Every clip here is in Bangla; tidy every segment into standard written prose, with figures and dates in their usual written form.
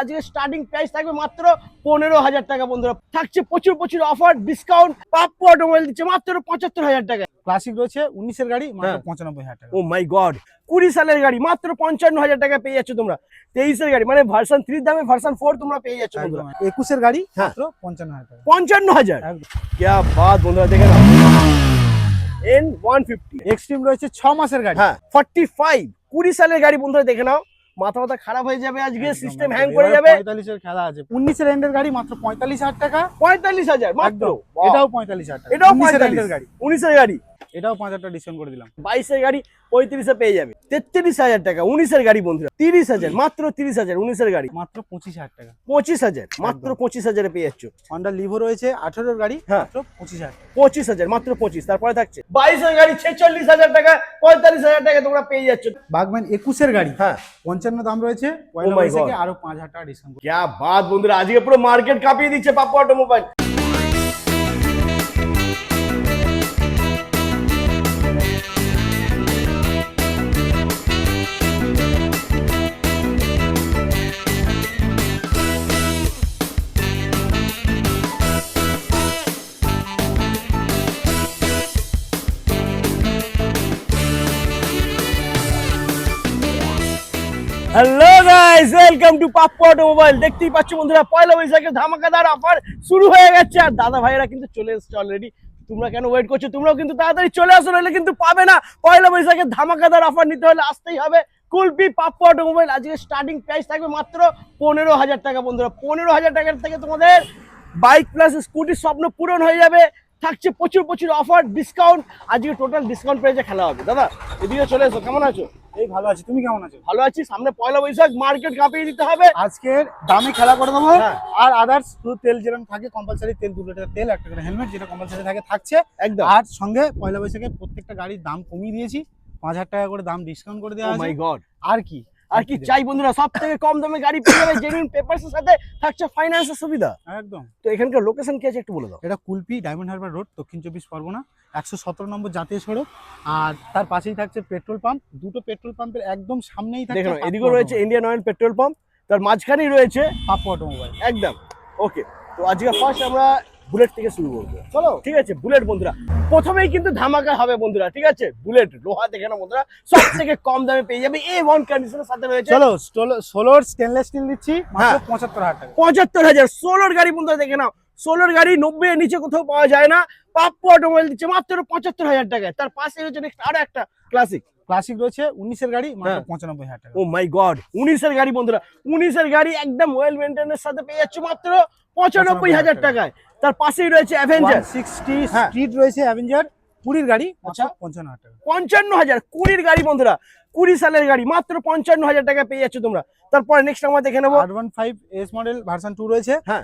আজকে স্টার্টিং প্রাইস থাকবে মাত্র 15,000 টাকা বন্ধুরা। থাকছে প্রচুর প্রচুর অফার ডিসকাউন্ট। পাপ্পু অটোমোবাইল দিচ্ছে মাত্র 75,000 টাকা। ক্লাসিক রয়েছে 19 এর গাড়ি মাত্র 95,000 টাকা। ও মাই গড, 20 সালের গাড়ি মাত্র 55,000 টাকা পেয়ে যাচ্ছ তোমরা। 23 এর গাড়ি মানে ভার্সন 3 দামে ভার্সন 4 তোমরা পেয়ে যাচ্ছ বন্ধুরা। 21 এর গাড়ি মাত্র 55,000 টাকা। 55,000 একদম। কি বাত বন্ধুরা, দেখে নাও N150 এক্সট্রিম রয়েছে 6 মাসের গাড়ি। 45 20 সালের গাড়ি বন্ধুরা, দেখে নাও। মাথা খারাপ হয়ে যাবে আজকে, সিস্টেম হ্যাং এবার করে যাবে। 45 এর খেলা আছে। 19 এর এন্ডের গাড়ি মাত্র 45,000 টাকা। 45,000 মাত্র। এটাও 45,000 টাকা। এটাও 19 এর 45 এন্ডের গাড়ি। 19 এর গাড়ি এটাও 5,000 টাকা ডিসকাউন্ট করে দিলাম। 22 এর গাড়ি 35 এ পেয়ে যাবে। 33,000 টাকা 19 এর গাড়ি বন্ধুরা। 30,000 মাত্র 30,000 19 এর গাড়ি মাত্র 25,000 টাকা। 25,000 মাত্র 25,000 এ পেয়ে যাচ্ছ। Honda Livo রয়েছে 18 এর গাড়ি মাত্র 25,000 টাকা। 25,000 মাত্র 25। তারপরে থাকছে 22 এর গাড়ি 46,000 টাকা 45,000 টাকা তোমরা পেয়ে যাচ্ছ। বাগম্যান 21 এর গাড়ি 55 দাম রয়েছে। পয়লা my বৈশাখে God। আরো 5,000 টাকা ডিসকাউন্ট। কি বাত বন্ধুরা, আজকে পুরো মার্কেট কাঁপিয়ে দিচ্ছে Pappu automobile. Hello guys, welcome to Pappu automobile. দেখতেই পাচ্ছ বন্ধুরা, পয়লা বৈশাখের ধামাকাদার অফার শুরু হয়ে গেছে। আর দাদা ভাইরা কিন্তু চলে এসেছে অলরেডি। তোমরা কেন ওয়েট করছো? তোমরাও কিন্তু তাড়াতাড়ি চলে আসো, নাহলে কিন্তু পাবে না। পয়লা বৈশাখের ধামাকাদার অফার নিতে হলে আসতেই হবে কুলপি পাপ্পু অটোমোবাইল। আজকে স্টার্টিং প্রাইস থাকবে মাত্র 15,000 টাকা বন্ধুরা। 15,000 টাকার থেকে তোমাদের বাইক প্লাস স্কুটির স্বপ্ন পূরণ হয়ে যাবে। থাকছে প্রচুর প্রচুর অফার ডিসকাউন্ট। আজকে টোটাল ডিসকাউন্ট প্রাইসে খেলা হবে। দাদা এদিকে চলে এসো, কেমন আছো? এই ভালো আছি, তুমি কেমন আছো? ভালো আছি। সামনে পয়লা বৈশাখ, মার্কেট কাঁপিয়ে দিতে হবে। আজকের দামে খেলা করে দেবো। হ্যাঁ। আর আদার্স শুধু তেল যেরকম থাকে কম্পালসারি, তেল 2 লিটার তেল, একটা করে হেলমেট যেটা কম্পালসারি থাকে থাকছে একদম। আর সঙ্গে পয়লা বৈশাখে প্রত্যেকটা গাড়ির দাম কমিয়ে দিয়েছি। 5,000 টাকা করে দাম ডিসকাউন্ট করে দেওয়া ও মাই আছে। গড, আর কি আর কি চাই বন্ধুরা? সব থেকে কম দামে গাড়ি পেয়ে যাবে, জেনুইন পেপারস এর সাথে থাকছে ফাইন্যান্সের সুবিধা। একদম। তো এখানকার লোকেশন কি আছে একটু বলে দাও। এটা কুলপি ডায়মন্ড হারবার রোড, দক্ষিণ 24 পরগনা, 117 নম্বর জাতীয় সড়ক। আর তার পাশেই থাকছে পেট্রোল পাম্প। দুটো পেট্রোল পাম্পের একদম সামনেই থাকছে দেখো এদিকেও রয়েছে ইন্ডিয়ান অয়েল পেট্রোল পাম্প, তার মাঝখানেই রয়েছে পাপ্পু অটোমোবাইল। একদম। ওকে, তো আজকে ফার্স্ট আমরা বুলেট থেকে শুরু করবো। চলো ঠিক আছে, বুলেট বন্ধুরা প্রথমেই কিন্তু ধামাকা হবে বন্ধুরা। ঠিক আছে, বুলেট লোহা দেখে না বন্ধুরা, সব থেকে কম দামে পেয়ে যাবে। A1 কন্ডিশনের সাথে রয়েছে। চলো 16 স্টেনলেস স্টিল দিচ্ছি মাত্র হ্যাঁ। 75,000 টাকা। 75,000 16 গাড়ি বন্ধুরা, দেখে নাও। 16 গাড়ি 90 এর নিচে কোথাও পাওয়া যায় না। পাপ্পু অটোমোবাইল দিচ্ছে মাত্র 75,000 টাকায়। তার পাশে হচ্ছে নেক্সট আরো একটা ক্লাসিক। ক্লাসিক রয়েছে 19 এর গাড়ি মাত্র হ্যাঁ। 95,000 টাকা। ও মাই গড, 19 এর গাড়ি বন্ধুরা। 19 এর গাড়ি একদম ওয়েল মেইনটেইনের সাথে পেয়ে যাচ্ছে মাত্র 95,000 টাকায়। তার পাশেই রয়েছে অ্যাভেঞ্জার 160 হ্যাঁ। স্ট্রিট রয়েছে অ্যাভেঞ্জার 20 গাড়ি আচ্ছা। 55,000 টাকা। 55,000 20 গাড়ি বন্ধুরা। 20 সালের গাড়ি মাত্র 55,000 টাকা পেয়ে যাচ্ছে তোমরা। তারপরে নেক্সট আমরা দেখে নেবো R15 S মডেল ভার্সন 2 রয়েছে। হ্যাঁ।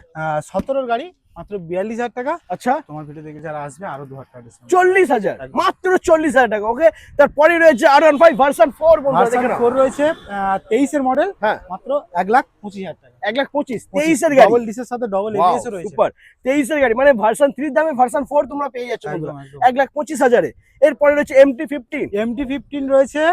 17 এর গাড়ি মাত্র 42,000 টাকা। আচ্ছা, তোমার ভিডিও দেখে যারা আসবে আরো 2,000 টাকা ডিসকাউন্ট। 40,000 মাত্র 40,000 টাকা। ওকে, তারপরে রয়েছে R15 ভার্সন 4 বন্ধুরা, ভার্সন দেখে নাও। 4 রয়েছে 23 এর মডেল হ্যাঁ। মাত্র 1,25,000 টাকা। 1,25,000 23 এর গাড়ি। ডাবল ডিসের সাথে ডাবল এবিএস রয়েছে। সুপার। 23 এর গাড়ি মানে ভার্সন 3 দামে ভার্সন 4 তোমরা পেয়ে যাচ্ছ বন্ধুরা একদম, একদম। 1,25,000 এ। এরপরে রয়েছে MT15 MT15 রয়েছে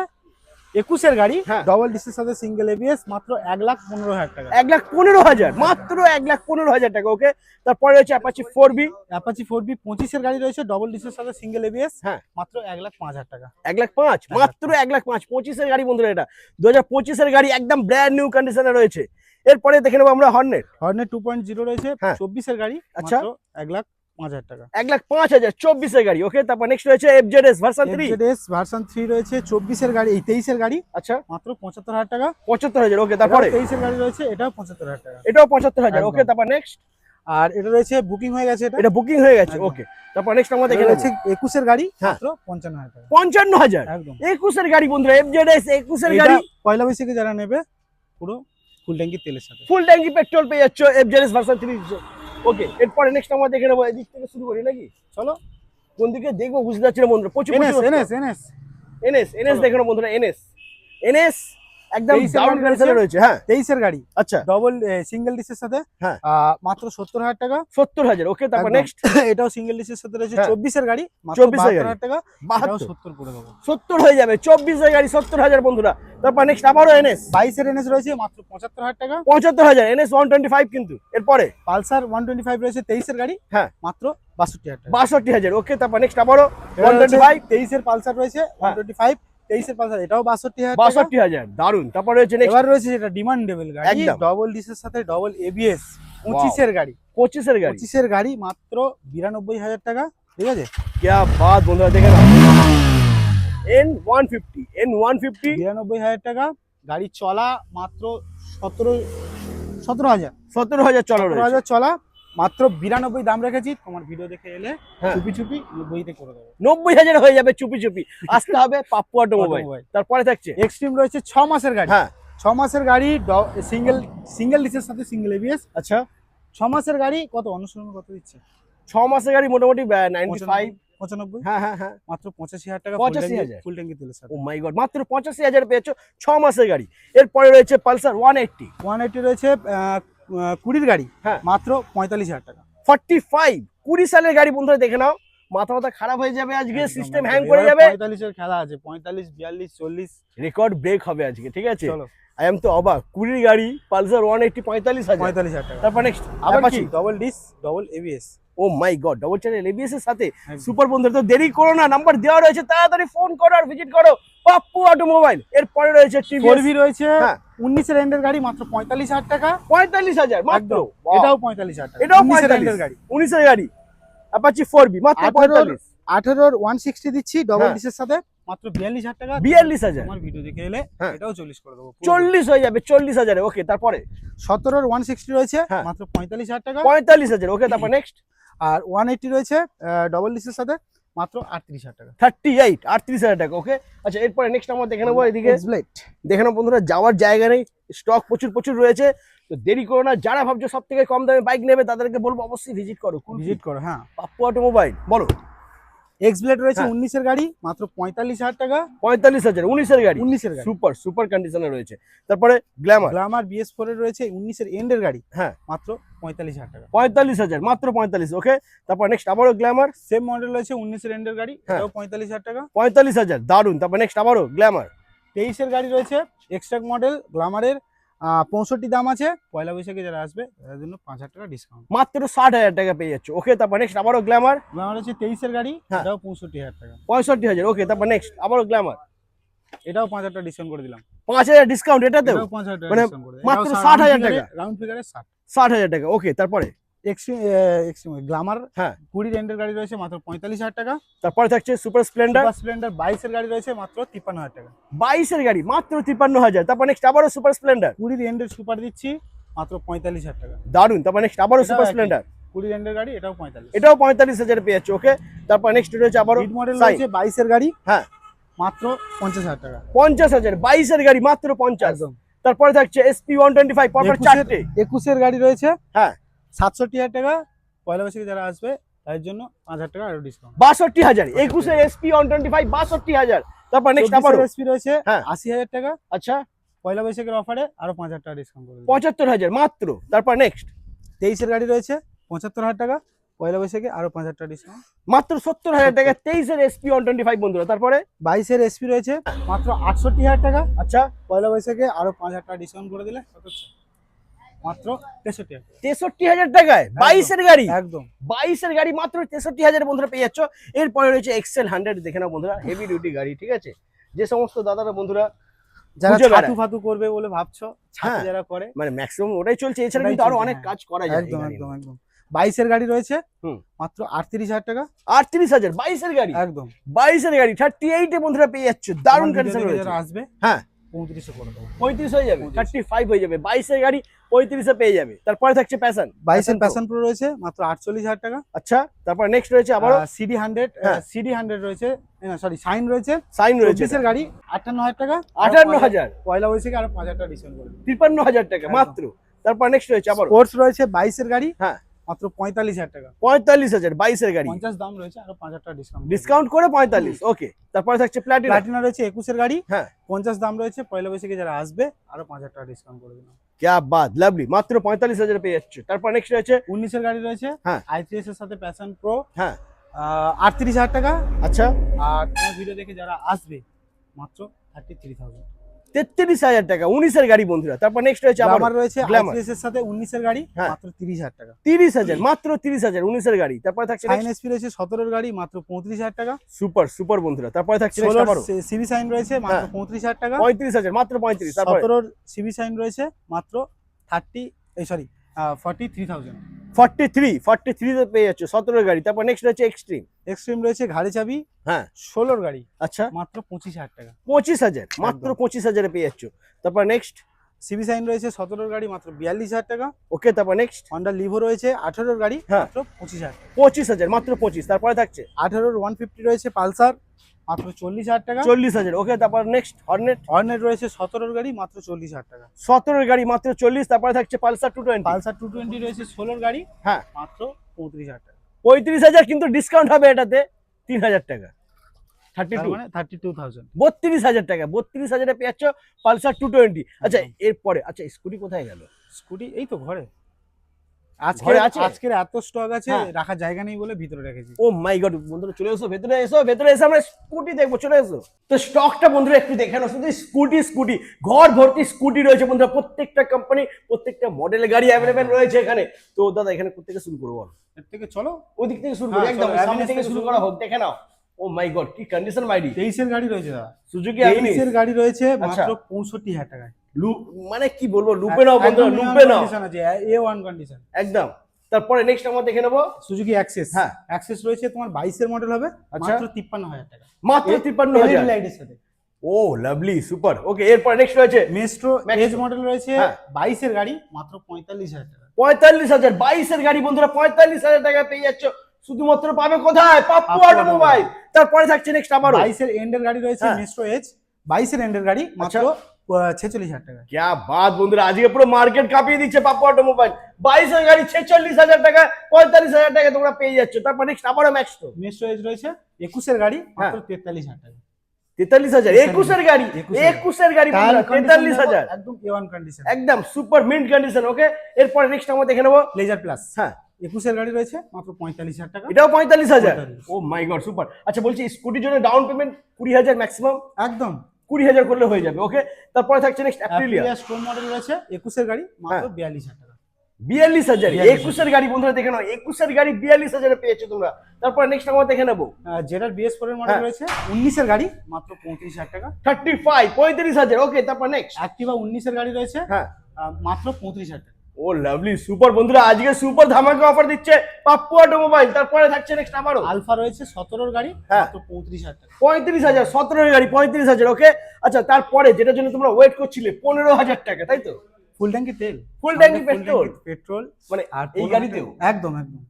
21 এর গাড়ি হ্যাঁ। ডাবল ডিসের সাথে সিঙ্গেল এবিএস মাত্র 1,15,000 টাকা। 1,15,000 মাত্র 1,15,000 টাকা। ওকে, তারপরে রয়েছে অ্যাপাচি 4B। অ্যাপাচি 4B 25 এর গাড়ি রয়েছে ডাবল ডিসের সাথে সিঙ্গেল এবিএস হ্যাঁ। মাত্র 1,05,000 টাকা। 1,05,000 মাত্র 1,05,000 25 এর গাড়ি বন্ধুরা। এটা 2025 এর গাড়ি, একদম ব্র্যান্ড নিউ কন্ডিশনে রয়েছে। এরপরে দেখে নেবো আমরা হর্নেট 2.0 রয়েছে হ্যাঁ। 24 এর গাড়ি আচ্ছা। মাত্র 1,05,000 টাকা। 1,05,000 24 এর গাড়ি। ওকে, তারপর নেক্সট রয়েছে FZS ভার্সন 3। FZS ভার্সন 3 রয়েছে 24 এর গাড়ি, এই 23 এর গাড়ি আচ্ছা, মাত্র 75,000 টাকা। 75,000। ওকে, তারপরে 23 এর গাড়ি রয়েছে এটাও 75,000 টাকা। এটাও 75,000। ওকে, একদম। তারপর নেক্সট আর এটা রয়েছে বুকিং হয়ে গেছে, এটা এটা বুকিং হয়ে গেছে। একদম। ওকে, তারপর নেক্সট আমরা দেখে এটা নেবো রয়েছে 21 এর গাড়ি হ্যাঁ। মাত্র 55,000 টাকা। 55,000 একদম। 21 এর গাড়ি বন্ধুরা। FZS 21 এর গাড়ি এটা পয়লা বৈশাখে যারা নেবে পুরো ফুল ট্যাঙ্কি তেলের সাথে। ফুল ট্যাঙ্কি পেট্রোল পেয়ে যাচ্ছ FZS ভার্সন 3। ওকে, এরপরে নেক্সট আমরা দেখে নেবো। এদিক থেকে শুরু করি নাকি? চলো, কোন দিকে দেখবো বুঝতে পারছি না বন্ধুরা। প্রচুর এনএস প্রচুর এনএস এনএস এনএস চলো। দেখে নাও বন্ধুরা। এনএস একদম 23 এর দারুণ গাড়ি কন্ডিশনে রয়েছে। হ্যাঁ 23 এর গাড়ি আচ্ছা ডবল সিঙ্গেল ডিসের সাথে হ্যাঁ। মাত্র 70,000 টাকা। 70,000 ওকে, তারপর একদম। নেক্সট এটাও সিঙ্গেল ডিসের সাথে রয়েছে। হ্যাঁ। 24 এর গাড়ি মাত্র 24 এর গাড়ি। 72,000 টাকা। এটাও 72 70 করে দেবো। 70 হয়ে যাবে, 24 এর গাড়ি 70,000 বন্ধুরা। তারপর নেক্সট আবারও এনএস 22 এর এনএস রয়েছে মাত্র 75,000 টাকা। 75,000 এনএস 125 কিন্তু। এরপরে পালসার 125 রয়েছে 23 এর গাড়ি হ্যাঁ মাত্র 62,000 টাকা। 62,000 ওকে, তারপর নেক্সট আবারও এবার রয়েছে 125 23 এর পালসার রয়েছে 125, 23 এর পালসার এটাও 62,000 টাকা। 62,000 দারুন। তারপর রয়েছে নেক্সট এবার রয়েছে যেটা ডিমান্ডেবল গাড়ি, একদম। ডবল ডিসের সাথে ডবল এবিএস 25 এর গাড়ি। 25 এর গাড়ি। 25 এর গাড়ি মাত্র 92,000 টাকা। ঠিক আছে, क्या बात বন্ধুরা, দেখে নাও N150 N150 92,000 টাকা। গাড়ি চলা মাত্র 17,000 চলা রয়েছে। 17,000 চলা, মাত্র 92 দাম রেখেছি। তোমার ভিডিও দেখে এলে হ্যাঁ। চুপি চুপি 90 করে দেবো। 90,000 হয়ে যাবে চুপি চুপি। আসতে হবে পাপ্পু অটোমোবাইল। অটোমোবাইল। তারপরে থাকছে এক্সট্রিম রয়েছে 6 মাসের গাড়ি। হ্যাঁ 6 মাসের গাড়ি সিঙ্গেল ডিসের সাথে সিঙ্গেল এবিএস। আচ্ছা 6 মাসের গাড়ি কত অনুসরণ কত দিচ্ছে? 6 মাসের গাড়ি মোটামুটি 95। 95 হ্যাঁ হ্যাঁ হ্যাঁ মাত্র 85,000 টাকা। 85,000 ফুল ট্যাঙ্কি তেলের সাথে। ও মাই গড, মাত্র 85,000 পেয়েছো 6 মাসের গাড়ি। এরপরে রয়েছে পালসার 180 180 রয়েছে 20 গাড়ি হ্যাঁ। মাত্র 45,000 টাকা। 45 20 সালের গাড়ি বন্ধুরা, দেখে নাও। মাথা মাথা খারাপ হয়ে যাবে আজকে, একদম, সিস্টেম একদম। হ্যাং করে এবারে যাবে। 45 এর খেলা আছে, 45, 42, 40। রেকর্ড ব্রেক হবে আজকে, ঠিক আছে। চলো আই এম তো অবাক, 20 গাড়ি পালসার 180 45,000। 45,000 টাকা। তারপর নেক্সট আবার অ্যাপাচি। কি ডবল ডিস ডবল এবিএস। ও মাই গড, ডবল চ্যানেল এবিএস এর সাথে একদম। সুপার বন্ধুরা। তো দেরি করো না, নাম্বার দেওয়া রয়েছে, তাড়াতাড়ি ফোন করো আর ভিজিট করো পাপ্পু অটোমোবাইল। এরপরে রয়েছে টিভিএস 4V রয়েছে হ্যাঁ। 19 এর এন্ডের গাড়ি মাত্র 45,000 টাকা। 45,000 মাত্র। একদম। Wow! এটাও 45,000 টাকা। এটাও 19 এর 45 এন্ডের গাড়ি। 19 এর গাড়ি অ্যাপাচি 4B মাত্র 45। 18 160 দিচ্ছি ডবল হ্যাঁ। ডিসের সাথে মাত্র 42,000 টাকা। 42,000 তোমার ভিডিও দেখে এলে হ্যাঁ। এটাও 40 করে দেবো। 40 হয়ে যাবে 40,000 ওকে। তারপরে 17 160 রয়েছে হ্যাঁ। মাত্র 45,000 টাকা। 45,000 ওকে। তারপর নেক্সট আর 180 রয়েছে ডবল ডিসের সাথে মাত্র 38,000 টাকা। 38,000 টাকা ওকে। আচ্ছা এরপরে নেক্সট আমরা দেখে নেবো এদিকে। এক্সব্লেড দেখে নাও বন্ধুরা, যাওয়ার জায়গা নেই, স্টক প্রচুর রয়েছে। তো দেরি করো না, যারা ভাবছো সব থেকে কম দামে বাইক নেবে তাদেরকে বলবো অবশ্যই ভিজিট করো ভিজিট করো। হ্যাঁ, পাপ্পু অটোমোবাইল। বলো এক্সব্লেড রয়েছে হ্যাঁ। 19 এর গাড়ি মাত্র 45,000 টাকা। 45,000 19 এর গাড়ি। 19 এর গাড়ি। সুপার কন্ডিশনে রয়েছে। তারপরে গ্ল্যামার গ্ল্যামার BS4 এর রয়েছে 19 এর এন্ডের গাড়ি হ্যাঁ মাত্র 45,000 টাকা। 45,000 মাত্র 45 ওকে। তারপর নেক্সট আবারও গ্ল্যামার সেম মডেল রয়েছে 19 এর এন্ডের গাড়ি হ্যাঁ। এটাও 45,000 টাকা। 45,000 দারুন। তারপর নেক্সট আবারও গ্ল্যামার 23 এর গাড়ি রয়েছে এক্সট্রাক মডেল গ্ল্যামারের 65 দাম আছে। পয়লা বৈশাখে যারা আসবে তাদের জন্য 5,000 টাকা ডিসকাউন্ট। মাত্র 60,000 টাকা পেয়ে যাচ্ছে ওকে। তারপর নেক্সট আবারও গ্ল্যামার গ্ল্যামার হচ্ছে 23 এর গাড়ি হ্যাঁ। এটাও 65,000 টাকা। 65,000 ওকে। তারপর নেক্সট আবারও গ্ল্যামার এটাও 5,000 টাকা ডিসকাউন্ট করে দিলাম। 5,000 ডিসকাউন্ট এটাতেও এটাও 5,000 টাকা মানে ডিসকাউন্ট করে দিলাম। মাত্র 60,000 টাকা। রাউন্ড ফিগারে 60। 60,000 টাকা ওকে। তারপরে এক্সট্রিম গ্ল্যামার হ্যাঁ 20 এন্ডের গাড়ি রয়েছে মাত্র 45,000 টাকা। তারপরে থাকছে সুপার স্প্লেন্ডার সুপার স্প্লেন্ডার 22 এর গাড়ি রয়েছে মাত্র 53,000 টাকা। 22 এর গাড়ি মাত্র 53,000। তারপর নেক্সট আবারও সুপার স্প্লেন্ডার 20 এন্ডের সুপার দিচ্ছি মাত্র 45,000 টাকা। দারুন। তারপর নেক্সট আবারও এটাও সুপার একই। স্প্লেন্ডার 20 এন্ডের গাড়ি এটাও 45। এটাও 45,000 পেয়ে যাচ্ছে ওকে। তারপর নেক্সট রয়েছে আবারও লিড মডেল সাইন রয়েছে 22 এর গাড়ি হ্যাঁ মাত্র 50,000 টাকা। 50,000 22 এর গাড়ি মাত্র 50। একদম। তারপরে থাকছে SP 125 পরপর 4টে 21 এর গাড়ি রয়েছে হ্যাঁ 67,000 টাকা। পয়লা বৈশাখে যারা আসবে তাদের জন্য 5,000 টাকা আরো ডিসকাউন্ট। 62,000 21 এর SP 125 62,000। তারপর নেক্সট আবারও এসপি রয়েছে হ্যাঁ 80,000 টাকা। আচ্ছা পয়লা বৈশাখের অফারে আরো 5,000 টাকা ডিসকাউন্ট করে দিলাম। 75,000 মাত্র। তারপর নেক্সট 23 এর গাড়ি রয়েছে 75,000 টাকা। পয়লা বৈশাখে আরো 5,000 টাকা ডিসকাউন্ট। মাত্র 70,000 টাকা 23 এর SP 125 বন্ধুরা। তারপরে 22 এর এসপি রয়েছে মাত্র 68,000 টাকা। আচ্ছা পয়লা বৈশাখে আরো 5,000 টাকা ডিসকাউন্ট করে দিলে কত হচ্ছে? মাত্র 63,000 টাকা। 63,000 টাকায় 22 এর গাড়ি। একদম 22 এর গাড়ি মাত্র 63,000 বন্ধুরা পেয়ে যাচ্ছ। এরপরে রয়েছে এক্সেল 100 দেখে নাও বন্ধুরা, হেভি ডিউটি গাড়ি, ঠিক আছে। যে সমস্ত দাদারা বন্ধুরা যারা খুঁজে বেড়ায়। ছাতু ফাতু করবে বলে ভাবছো, ছাতু হ্যাঁ। যারা করে মানে ম্যাক্সিমাম ওটাই চলছে, এছাড়া ওটাই কিন্তু আরো চলছে, অনেক হ্যাঁ। কাজ করা যায়। একদম একদম একদম 22 এর গাড়ি রয়েছে হুম। মাত্র 38,000 টাকা। 38,000 22 এর গাড়ি। একদম 22 এর গাড়ি 38 এ বন্ধুরা পেয়ে যাচ্ছে, দারুণ আমার কন্ডিশন ভিডিও দেখে রয়েছে। যারা আসবে হ্যাঁ 35 করে দেবো। 35 হয়ে যাবে, 35 35 হয়ে যাবে। 22 এর গাড়ি 35 এ পেয়ে যাবে। তারপরে থাকছে প্যাশন 22 এর প্যাশন প্রো রয়েছে মাত্র 48,000 টাকা। আচ্ছা তারপর নেক্সট রয়েছে আবারও সিডি 100 হ্যাঁ। সিডি 100 রয়েছে, সরি সাইন রয়েছে সাইন রয়েছে 24 এর গাড়ি 58,000 টাকা। 58,000 পয়লা বৈশাখে আরো 5,000 টাকা ডিসকাউন্ট করে দেবো। 53,000 টাকা মাত্র। তারপর নেক্সট রয়েছে আবারও স্পোর্টস রয়েছে 22 এর গাড়ি হ্যাঁ মাত্র 45,000 টাকা। 45,000 22 এর গাড়ি, 50 দাম রয়েছে, আরো 5,000 টাকা ডিসকাউন্ট। ডিসকাউন্ট করে 45। ওকে, তারপরে থাকছে প্ল্যাটিনা। প্লাটিনা রয়েছে 21 এর গাড়ি, হ্যাঁ 50 দাম রয়েছে। পয়লা বৈশাখে যারা আসবে আরো 5,000 টাকা ডিসকাউন্ট করে দিলাম। क्या बात, লাভলি, মাত্র 45,000 পেয়ে যাচ্ছে। তারপর নেক্সট রয়েছে 19 এর গাড়ি রয়েছে, হ্যাঁ i3s এর সাথে প্যাশন প্রো, হ্যাঁ 38,000 টাকা। আচ্ছা আর তোমার ভিডিও দেখে যারা আসবে মাত্র 33,000। 33,000 টাকা 19 এর গাড়ি বন্ধুরা। তারপর নেক্সট রয়েছে আবার আমার রয়েছে Glamour। i3s এর সাথে 19 এর গাড়ি, হ্যাঁ। মাত্র 30,000 টাকা। 30,000, মাত্র 30,000 19 এর গাড়ি। তারপরে থাকছে সাইন এসপি রয়েছে 17 এর গাড়ি, মাত্র 35,000 টাকা। সুপার সুপার বন্ধুরা। তারপরে থাকছে next 16 আবারও সিবি সাইন রয়েছে মাত্র হ্যাঁ। 35,000 টাকা। 35,000, মাত্র 35। তারপরে 17 সিবি সাইন রয়েছে মাত্র 43,000। 43 তে পেয়ে যাচ্ছে 17 এর গাড়ি। তারপর নেক্সট রয়েছে এক্সট্রিম। এক্সট্রিম রয়েছে ঘাড়ি চাবি, হ্যাঁ 16 গাড়ি, আচ্ছা মাত্র 25,000 টাকা। 25,000, মাত্র 25,000 এ পেয়ে যাচ্ছে। তারপর নেক্সট সিবি সাইন রয়েছে 17 গাড়ি, মাত্র 42,000 টাকা। ওকে, তারপর নেক্সট হন্ডা লিভো রয়েছে 18 গাড়ি, হ্যাঁ। মাত্র 25,000 টাকা। 25,000, মাত্র 25। তারপরে থাকছে 18 150 রয়েছে পালসার, মাত্র 40,000 টাকা। 40,000। ওকে, তারপর নেক্সট হর্নেট হর্নেট রয়েছে 17 গাড়ি, মাত্র 40,000 টাকা। 17 এর গাড়ি, মাত্র 40। তারপরে থাকছে পালসার 220। পালসার 220 রয়েছে 16 গাড়ি, হ্যাঁ মাত্র 35,000 টাকা। 35,000, কিন্তু ডিসকাউন্ট হবে এটাতে 3,000 টাকা। তার 32, মানে 32,000। 32,000 টাকা। 32,000 এ পেয়ে যাচ্ছ পালসার 220। আচ্ছা এরপরে আচ্ছা স্কুটি কোথায় গেল? স্কুটি এই তো ঘরে। আজকে ঘরে আছে? আজকের এত স্টক আছে, হ্যাঁ। রাখার জায়গা নেই বলে ভিতরে রেখেছি। ও মাই গড, বন্ধুরা চলে এসো, ভেতরে এসো, ভেতরে এসে আমরা স্কুটি দেখবো, চলে এসো। তো স্টকটা বন্ধুরা একটু দেখে নাও, শুধু স্কুটি ঘর ভর্তি স্কুটি রয়েছে বন্ধুরা। প্রত্যেকটা কোম্পানি, প্রত্যেকটা মডেলের গাড়ি অ্যাভেলেবেল রয়েছে এখানে। তো দাদা এখানে কোথা থেকে শুরু করবো বলো? এর থেকে চলো ওই দিক থেকে শুরু করি, হ্যাঁ, একদম চলো, সামনে Avenue থেকে থেকে শুরু শুরু করা হোক। দেখে নাও, ও মাই গড কি কন্ডিশন মাইরি। 23 এর গাড়ি রয়েছে দাদা। সুজুকি 23 এর গাড়ি রয়েছে আচ্ছা। মাত্র 65,000 টাকায়। মানে কি বলবো, লুপে নাও বন্ধুরা, একদম লুপে নাও কন্ডিশন আছে, A1 কন্ডিশন একদম। তারপরে নেক্সট আমরা দেখে নেবো সুজুকি অ্যাক্সেস। হ্যাঁ। অ্যাক্সেস রয়েছে তোমার 22 এর মডেল হবে, আচ্ছা। মাত্র 53,000 টাকা। মাত্র 53,000। লাইটের সাথে। ও লাভলি, সুপার। ওকে, এরপর নেক্সট রয়েছে মেস্ট্রো Maestro। এজ মডেল রয়েছে হ্যাঁ। 22 এর গাড়ি, মাত্র 45,000 টাকা। 45,000, 22 এর গাড়ি বন্ধুরা 45,000 টাকা পেয়ে যাচ্ছ। শুধুমাত্র পাবে কোথায়? পাপ্পু পাপ্পু অটোমোবাইল। তারপরে থাকছে নেক্সট আবারও 22 এর এন্ডের গাড়ি রয়েছে, হ্যাঁ। মেস্ট্রো এজ 22 এর এন্ডের গাড়ি, মাত্র আচ্ছা। 46,000 টাকা। क्या बात বন্ধুরা, আজকে পুরো মার্কেট কাঁপিয়ে দিচ্ছে পাপ্পু অটোমোবাইল। 22 এর গাড়ি 46,000 টাকা, 45,000 টাকা তোমরা পেয়ে যাচ্ছ। তারপর নেক্সট আবারও ম্যাক্সটো মেস্ট্রো এজ রয়েছে 21 এর গাড়ি, মাত্র 43,000 টাকা। 43,000, 21 এর গাড়ি, 21 এর গাড়ি বন্ধুরা, 43,000 একদম A1 কন্ডিশন। একদম সুপার মিন্ট কন্ডিশন। ওকে, এরপর নেক্সট আমরা দেখে নেবো প্লেজার প্লাস হ্যাঁ 21 এর গাড়ি রয়েছে মাত্র 45,000 টাকা। এটাও 45,000। 45,000 ও মাই গড সুপার। আচ্ছা বলছি স্কুটির জন্য ডাউন পেমেন্ট 20,000 ম্যাক্সিমাম, একদম 20,000 করলে হয়ে যাবে। ওকে, তারপরে থাকছে next Aprilia Aprilia stone model রয়েছে 21 এর গাড়ি, মাত্র 42,000 টাকা। 42,000। 42,000 21 এর গাড়ি বন্ধুরা দেখে নাও, 21 এর গাড়ি 42,000 এ পেয়েছো তোমরা। তারপর নেক্সট আমরা দেখে নেবো জেডার BS4 এর মডেল হ্যাঁ। রয়েছে 19 এর গাড়ি, মাত্র 35,000 টাকা। 35,000। ওকে, তারপর নেক্সট অ্যাক্টিভা 19 এর গাড়ি রয়েছে, হ্যাঁ মাত্র 35,000 টাকা। ও লাভলি সুপার বন্ধুরা, আজকে সুপার ধামাকা অফার দিচ্ছে পাপ্পু অটোমোবাইল। তারপরে থাকছে নেক্সট আবারও আলফা রয়েছে 17 এর গাড়ি, হ্যাঁ। মাত্র 35,000 টাকা। 35,000, 17 এর গাড়ি 35,000। ওকে, আচ্ছা তারপরে যেটার জন্য তোমরা ওয়েট করছিলে 15,000 টাকা, তাই তো? ফুল ট্যাঙ্কি তেল, ফুল ট্যাঙ্কি পেট্রোল, পেট্রোল মানে আর এই গাড়িতেও একদম একদম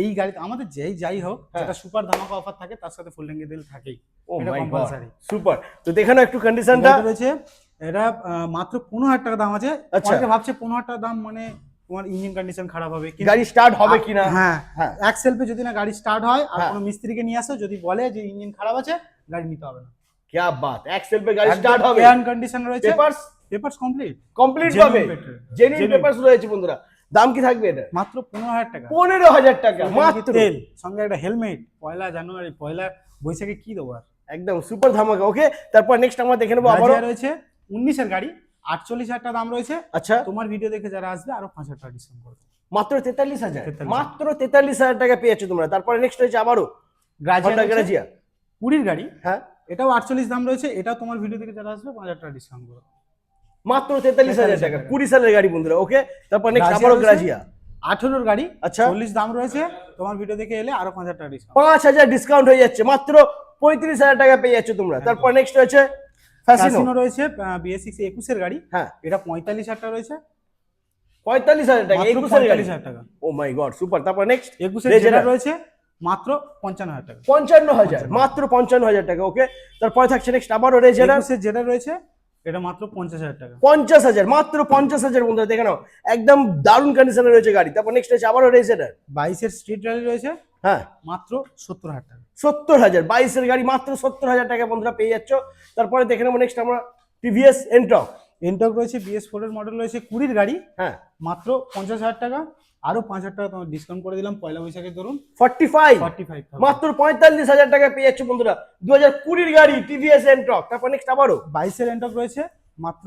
এই গাড়িতে আমাদের যাই হোক, হ্যাঁ। যেটা সুপার ধামাকা অফার থাকে তার সাথে ফুল ট্যাঙ্কি তেল থাকেই। ও এটা মাই গড compulsory। সুপার। তো দেখে নাও একটু কন্ডিশনটা। গাড়িটা রয়েছে, এটা মাত্র 15,000 টাকা দাম আছে। আচ্ছা। অনেকে ভাবছে 15,000 টাকা দাম মানে তোমার ইঞ্জিন কন্ডিশন খারাপ হবে, কিন্তু গাড়ি স্টার্ট হবে কিনা? হ্যাঁ হ্যাঁ। এক সেলফে যদি না গাড়ি স্টার্ট হয় আর হ্যাঁ। কোনো মিস্ত্রিকে নিয়ে আসো, যদি বলে যে ইঞ্জিন খারাপ আছে, গাড়ি নিতে হবে না। क्या बात, এক্সেল পে গাড়ি স্টার্ট হবে, এয়ার কন্ডিশন রয়েছে, papers papers complete complete Genuine পাবে, petrol। Genuine Genuine। পেপারস রয়েছে বন্ধুরা। দাম কি থাকবে এটা? মাত্র 15,000 টাকা। 15,000 টাকা মাত্র। তেল সঙ্গে একটা হেলমেট, পয়লা জানুয়ারি পয়লা বৈশাখে কি দেবো আর। একদম সুপার ধামাকা। ওকে, তারপর নেক্সট আমরা দেখে নেবো আবারও ব্রাজিয়া রয়েছে 19 এর গাড়ি, 48,000 টাকা দাম রয়েছে। আচ্ছা তোমার ভিডিও দেখে যারা আসবে আরো 5,000 টাকা ডিসকাউন্ট করবে। মাত্র 43,000, 43,000 মাত্র 43,000 টাকা পেয়েছো তোমরা। তারপরে নেক্সট রয়েছে আবারও Honda গ্রাজিয়া Grazia। 20 গাড়ি, হ্যাঁ এটাও 48 দাম রয়েছে। এটাও তোমার ভিডিও দেখে যারা আসবে 5,000 টাকা ডিসকাউন্ট করবে। মাত্র 43,000 টাকা, 20 সালের গাড়ি বন্ধুরা। ওকে, তারপর নেক্সট Grazia আবারও রয়েছে। গ্রাজিয়া 18 এর গাড়ি, আচ্ছা 40 দাম রয়েছে। তোমার ভিডিও দেখে এলে আরো 5,000 টাকা ডিসকাউন্ট। 5,000 ডিসকাউন্ট হয়ে যাচ্ছে, মাত্র 35,000 টাকা পেয়ে যাচ্ছ তোমরা। তারপর নেক্সট রয়েছে ফ্যাসিনো। ক্যাসিনো রয়েছে BS6 21 এর গাড়ি, হ্যাঁ এটা 45,000 টাকা রয়েছে। 45,000 টাকা, মাত্র 21 এর গাড়ি। 45,000 টাকা। ও মাই গড সুপার। তারপর নেক্সট 21 এর Regina। জেলা রয়েছে মাত্র 55,000 টাকা। 55,000, মাত্র 55,000 টাকা। ওকে, তারপরে থাকছে নেক্সট আবারও রেজেনার। 21 এর জেলা রয়েছে এটা মাত্র 50,000 টাকা। 50,000, মাত্র 50,000 বন্ধুরা দেখে নাও, একদম দারুণ কন্ডিশনে রয়েছে গাড়ি। তারপর নেক্সট হচ্ছে আবারও রেসার। 22-এর স্ট্রিট র্যালি রয়েছে হ্যাঁ, মাত্র 70,000 টাকা। 70,000, 22-এর গাড়ি মাত্র 70,000 টাকা বন্ধুরা পেয়ে যাচ্ছ। তারপরে দেখে নেবো নেক্সট আমরা টিভিএস এন্টক। এনটক রয়েছে BS4 এর মডেল রয়েছে 20-র গাড়ি, হ্যাঁ, মাত্র 50,000 টাকা। আরো 5,000 টাকা তোমার ডিসকাউন্ট করে দিলাম পয়লা বৈশাখের ধরুন 45, 45,000। মাত্র 45,000 টাকা পেয়ে যাচ্ছ বন্ধুরা 2020-র গাড়ি টিভিএস এন্টক। তারপর নেক্সট আবারও 22-এর এনটক রয়েছে মাত্র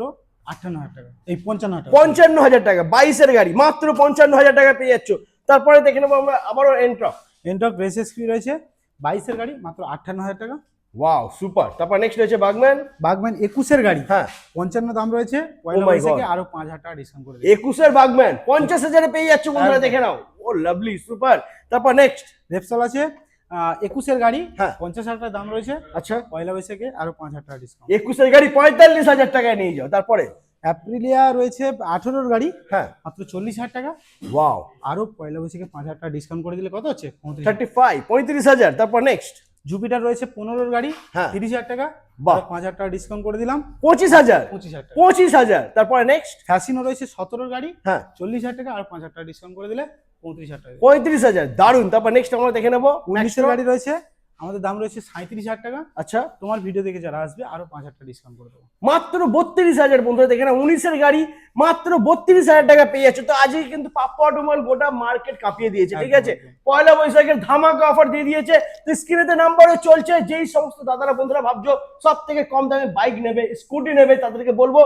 58,000 টাকা, এই 55,000 টাকা। 55,000 টাকা 22-এর গাড়ি মাত্র 55,000 টাকা পেয়ে যাচ্ছ। তারপরে দেখে নেবো আমরা আবারও এন্টক। এনটক রেস এক্সপি রয়েছে 22-এর গাড়ি মাত্র 58,000 টাকা। Wow, super. তারপর নেক্সট রয়েছে বাগম্যান। বাগম্যান 21-এর গাড়ি, হ্যাঁ, 55 দাম রয়েছে, পয়লা Oh my বৈশাখে God। আরো 5,000 টাকা ডিসকাউন্ট করে দিলাম। 21-এর বাগম্যান 50,000 পেয়ে যাচ্ছ বন্ধুরা একদম। দেখে নাও। ও লাভলি, সুপার। তারপর নেক্সট, রেপসল আছে 21-এর গাড়ি, হ্যাঁ, 50,000 টাকা দাম রয়েছে, আচ্ছা, পয়লা বৈশাখে আরো 5,000 টাকা ডিসকাউন্ট। 21-এর গাড়ি 45,000 টাকায় নিয়ে যাও। তারপরে অ্যাপ্রিলিয়া রয়েছে 18-র গাড়ি, হ্যাঁ, মাত্র 40,000 টাকা। ওয়াও, আরো পয়লা বৈশাখে 5,000 টাকা ডিসকাউন্ট করে দিলে কত হচ্ছে? 35, 35,000। তারপর নেক্সট, জুপিটার রয়েছে 15-র গাড়ি, হ্যাঁ, 30,000 টাকা, বাহ। 5,000 টাকা ডিসকাউন্ট করে দিলাম, 25,000, 25,000 টাকা। 25,000। তারপরে নেক্সট, ফ্যাসিনো রয়েছে 17-র গাড়ি, হ্যাঁ, 40,000 টাকা, আর 5,000 টাকা ডিসকাউন্ট করে দিলে 35,000 টাকা। 35,000, দারুন। তারপর নেক্সট আমরা দেখে নেবো 19-এর গাড়ি রয়েছে, আমাদের দাম রয়েছে 37,000 টাকা। আচ্ছা, তোমার ভিডিও দেখে যারা আসবে আরো 5,000 টাকা ডিসকাউন্ট করে দেবো। মাত্র 32,000 বন্ধুরা দেখে না, 19-এর গাড়ি মাত্র 32,000 টাকা পেয়ে যাচ্ছে। তো আজকে কিন্তু পাপ্পু অটোমোবাইল গোটা মার্কেট কাঁপিয়ে দিয়েছে, ঠিক আছে? একদম। পয়লা বৈশাখের ধামাকা অফার দিয়ে দিয়েছে। তো স্ক্রিনেতে নাম্বারও চলছে, যেই সমস্ত দাদারা বন্ধুরা ভাবছো সব থেকে কম দামে বাইক নেবে, স্কুটি নেবে, তাদেরকে বলবো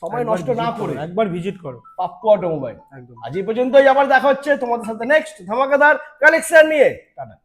সময় একবার নষ্ট না visit করে করো, একবার ভিজিট করো। পাপ্পু অটোমোবাইল। একদম। আজ এই পর্যন্তই, আবার দেখা হচ্ছে তোমাদের সাথে নেক্সট ধামাকাদার কালেকশন নিয়ে। টাটা।